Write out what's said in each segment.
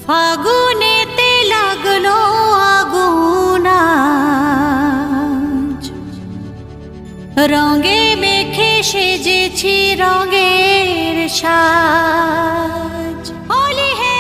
ফাগুনেতে লাগলো আগুন আজ, রঙে মেখে সেজেছি রঙের সাজ। হোলি হে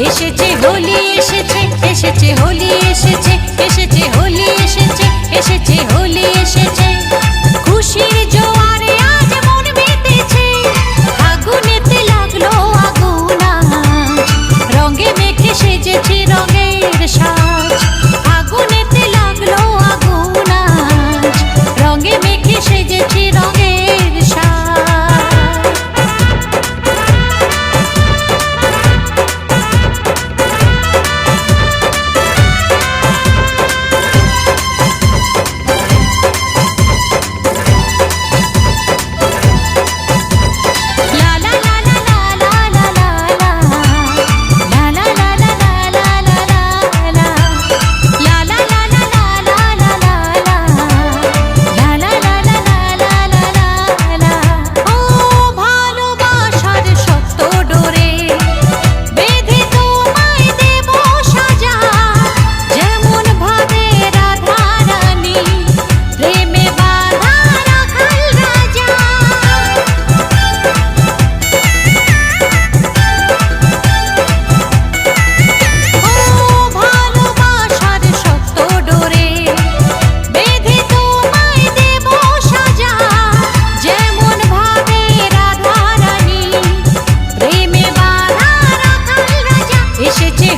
এসেছে হোলি এসেছে, এসেছে হোলি এসেছে, এসেছে হোলি এসেছে, এসেছে হোলি এসেছে। খুশির জোয়ারে আজ মন মেতেছে, ফাগুনেতে লাগলো আগুন আজ, রঙে মেখে সেজেছি রঙের সাজ। ফাগুনেতে লাগলো আগুন আজ, রঙে মেখে সেজেছি রঙের সাজ।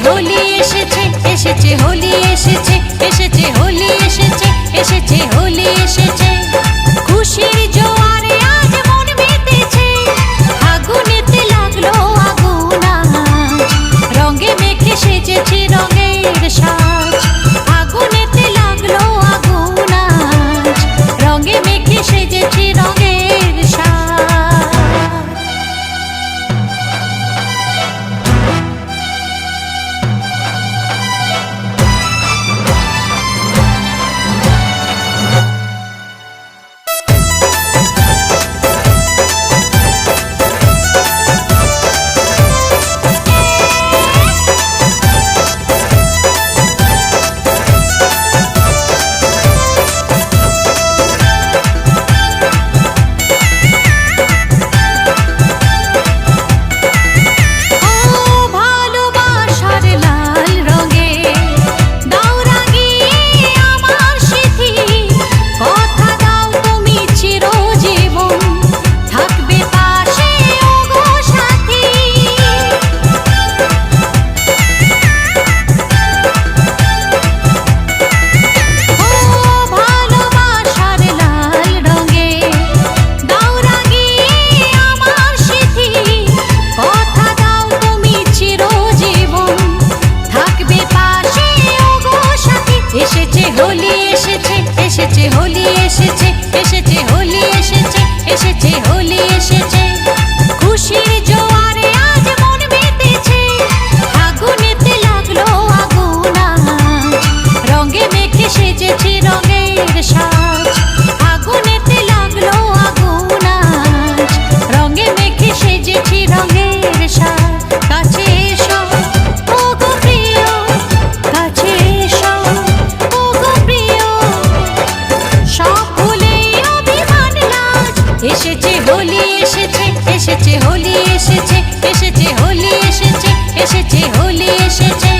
হোলি এসেছে, এসেছে হোলি এসেছে, এসেছে হোলি এসেছে, এসেছে হোলি এসেছে। খুশির জোয়ারে আজ মন মেতেছে, ফাগুনেতে লাগলো আগুন আজ, রঙে মেখে সেজেছি রঙের সাজ। ফাগুনেতে লাগলো আগুন আজ, রঙে মেখে সেজেছি রঙের সাজ। এসেছে হোলি এসেছে, এসেছে হোলি এসেছে, এসেছে হোলি এসেছে, এসেছে হোলি এসেছে। খুশির জোয়ারে আজ মন মেতেছে, ফাগুনেতে লাগলো আগুন আজ, রঙে মেখে সেজেছি রঙের সাজ। ফাগুনেতে লাগলো আগুন আজ, রঙে মেখে সেজেছি রঙের সাজ। কাছে এসো ও গো প্রিয়, কাছে এসো এসেছে হোলি এসেছে, এসেছে হোলি এসেছে, এসেছে হোলি এসেছে, এসেছে হোলি এসেছে।